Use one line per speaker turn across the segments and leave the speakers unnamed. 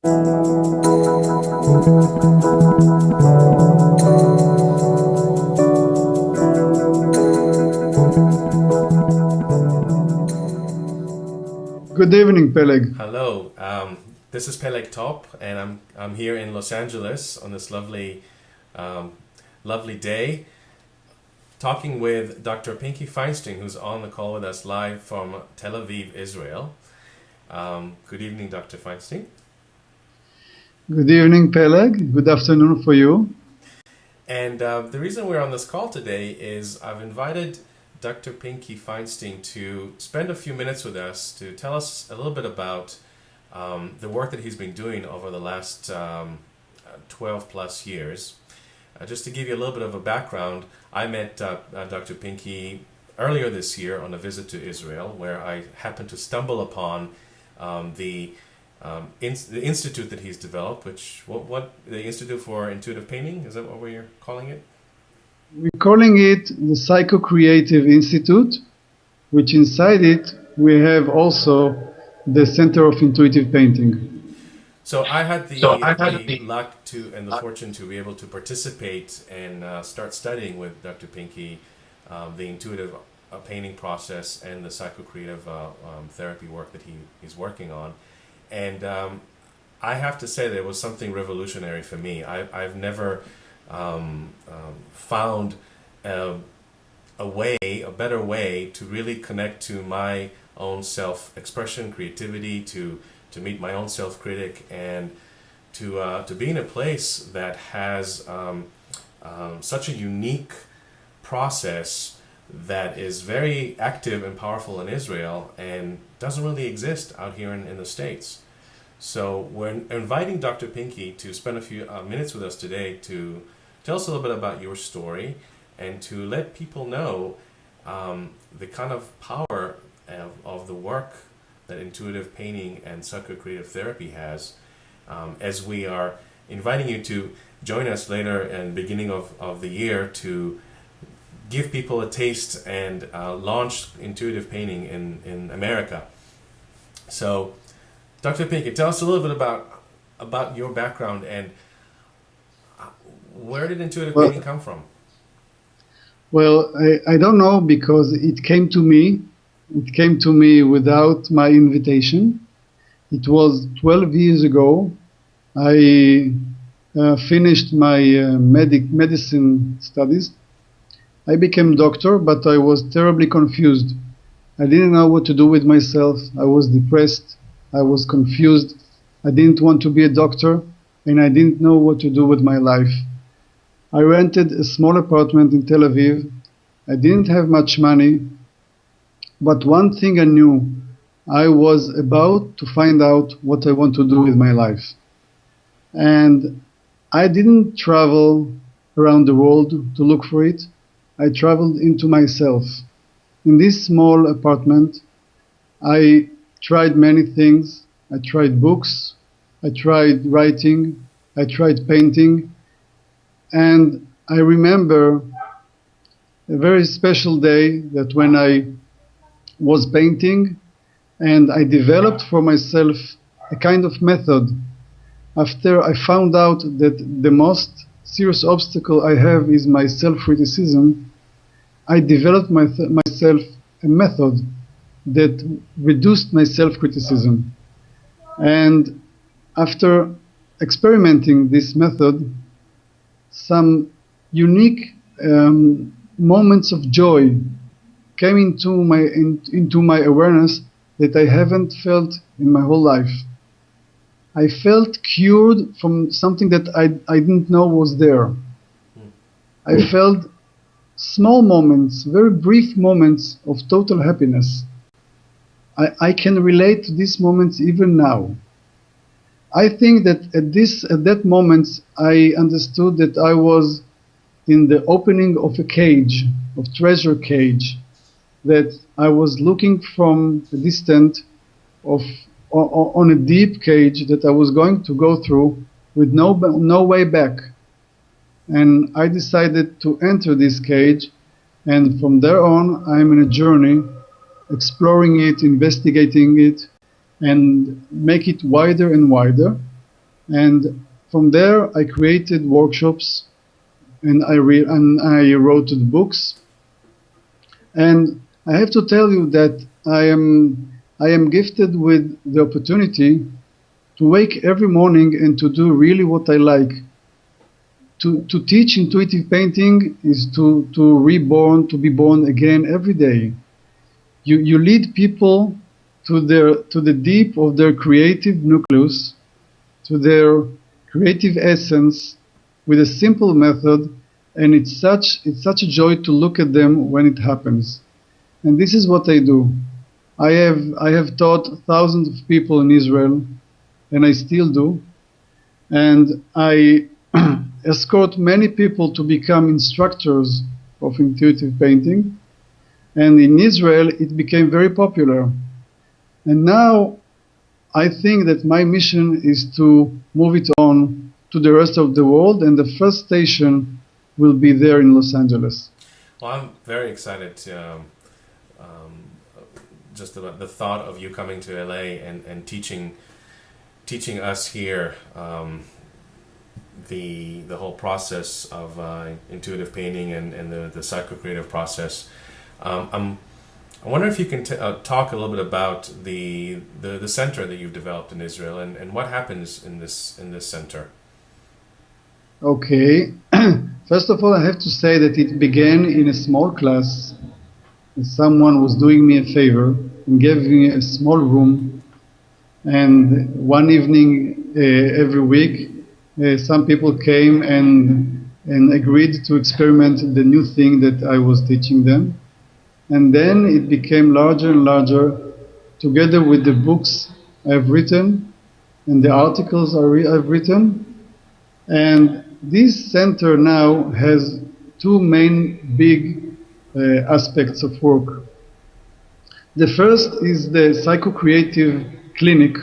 Good evening, Peleg.
Hello, this is Peleg Top, and I'm here in Los Angeles on this um, lovely day, talking with Dr. Pinky Feinstein, who's on the call with us live from Tel Aviv, Israel. Good evening, Dr. Feinstein.
Good evening, Peleg. Good afternoon for you.
And the reason we're on this call today is I've invited Dr. Pinky Feinstein to spend a few minutes with us to tell us a little bit about the work that he's been doing over the last 12 plus years. Just to give you a little bit of a background, I met Dr. Pinky earlier this year on a visit to Israel, where I happened to stumble upon the institute that he's developed, what the Institute for Intuitive Painting, is that what we're calling it?
We're calling it the Psycho-Creative Institute, which inside it we have also the Center of Intuitive Painting.
So I had the luck to and the fortune to be able to participate and start studying with Dr. Pinky the intuitive painting process and the psycho-creative therapy work that he's working on. And I have to say that it was something revolutionary for me. I've never found a better way to really connect to my own self-expression, creativity, to meet my own self-critic, and to be in a place that has such a unique process that is very active and powerful in Israel and doesn't really exist out here in the States. So we're inviting Dr. Pinky to spend a few minutes with us today to tell us a little bit about your story and to let people know the kind of power of the work that intuitive painting and psycho-creative therapy has, as we are inviting you to join us later in the beginning of the year to give people a taste and launch intuitive painting in America. So, Dr. Pinky, tell us a little bit about your background and where did intuitive painting come from?
Well, I don't know, because it came to me. It came to me without my invitation. It was 12 years ago. I finished my medicine studies. I became doctor, but I was terribly confused. I didn't know what to do with myself. I was depressed. I was confused. I didn't want to be a doctor, and I didn't know what to do with my life. I rented a small apartment in Tel Aviv. I didn't have much money, but one thing I knew, I was about to find out what I want to do with my life. And I didn't travel around the world to look for it. I traveled into myself. In this small apartment, I tried many things. I tried books, I tried writing, I tried painting, and I remember a very special day that when I was painting and I developed for myself a kind of method. After I found out that the most serious obstacle I have is my self-criticism, I developed myself a method that reduced my self-criticism. And after experimenting this method, some unique moments of joy came into my awareness that I haven't felt in my whole life. I felt cured from something that I didn't know was there. I felt small moments, very brief moments of total happiness. I can relate to these moments even now. I think that at that moment I understood that I was in the opening of a cage, of treasure cage, that I was looking from a distance on a deep cage that I was going to go through with no way back. And I decided to enter this cage, and from there on I'm in a journey, exploring it, investigating it, and make it wider and wider. And from there, I created workshops, and I wrote the books. And I have to tell you that I am gifted with the opportunity to wake every morning and to do really what I like. To teach intuitive painting is to be born again every day. You lead people to the deep of their creative nucleus, to their creative essence with a simple method, and it's such a joy to look at them when it happens. And this is what I do. I have taught thousands of people in Israel, and I still do. And I escort many people to become instructors of intuitive painting. And in Israel, it became very popular. And now I think that my mission is to move it on to the rest of the world, and the first station will be there in Los Angeles.
Well, I'm very excited to um, just about the thought of you coming to LA and teaching us here the whole process of intuitive painting and the psycho-creative process. I wonder if you can talk a little bit about the center that you've developed in Israel and what happens in this center.
Okay. First of all, I have to say that it began in a small class. Someone was doing me a favor and gave me a small room. And one evening every week, some people came and agreed to experiment the new thing that I was teaching them. And then it became larger and larger, together with the books I've written and the articles I've written. And this center now has two main big aspects of work. The first is the psycho-creative clinic,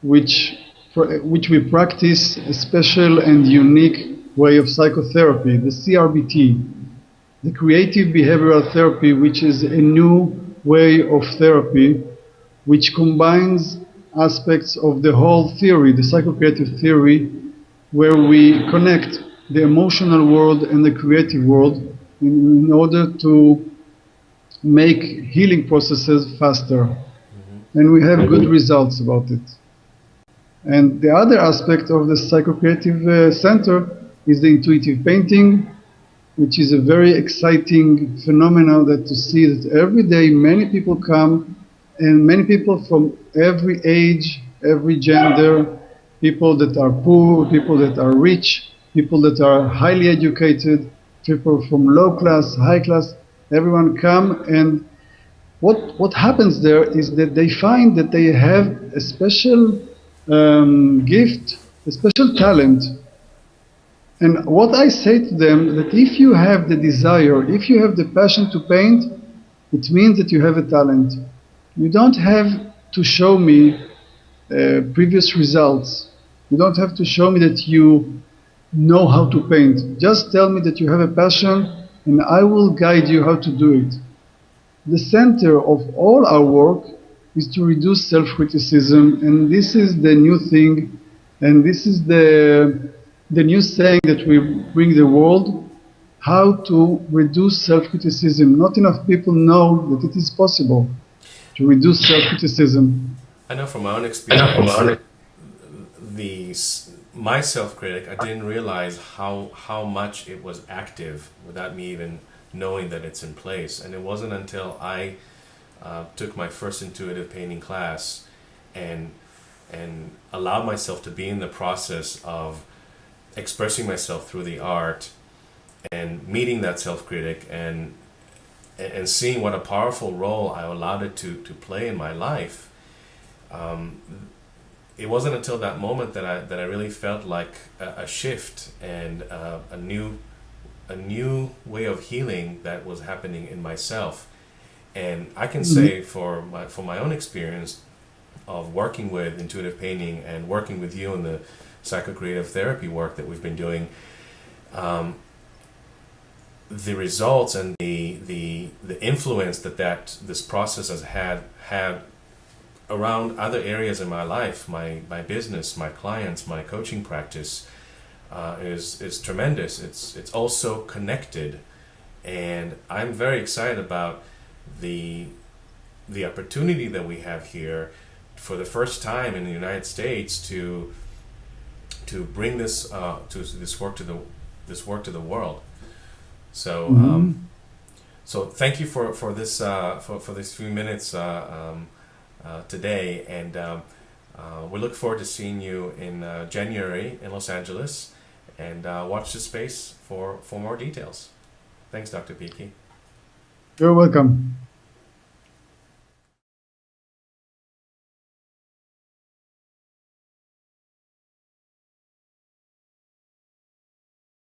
which we practice a special and unique way of psychotherapy, the CRBT, the creative behavioral therapy, which is a new way of therapy which combines aspects of the whole theory, the psycho-creative theory, where we connect the emotional world and the creative world in order to make healing processes faster. And we have good results about it. And the other aspect of the psycho-creative center is the intuitive painting, which is a very exciting phenomenon that to see that every day many people come, and many people from every age, every gender, people that are poor, people that are rich, people that are highly educated, people from low class, high class, everyone come. And what happens there is that they find that they have a special gift, a special talent. And what I say to them, that if you have the desire, if you have the passion to paint, it means that you have a talent. You don't have to show me previous results. You don't have to show me that you know how to paint. Just tell me that you have a passion, and I will guide you how to do it. The center of all our work is to reduce self-criticism, and this is the new thing, and this is the new saying that we bring the world, how to reduce self-criticism. Not enough people know that it is possible to reduce self-criticism.
I know from my own experience, my self-critic, I didn't realize how much it was active without me even knowing that it's in place. And it wasn't until I took my first intuitive painting class and allowed myself to be in the process of expressing myself through the art and meeting that self-critic and seeing what a powerful role I allowed it to play in my life. It wasn't until that moment that I really felt like a shift and a new way of healing that was happening in myself. And I can say for my own experience of working with intuitive painting and working with you in the psycho-creative therapy work that we've been doing, the results and the influence that this process has had around other areas in my life, my business, my clients, my coaching practice is tremendous. It's also connected, and I'm very excited about the opportunity that we have here for the first time in the United States to bring this work to the world. So
Mhm.
so thank you for this for these few minutes today, and we look forward to seeing you in January in Los Angeles, and watch this space for more details. Thanks, Dr. Peaky.
You're welcome.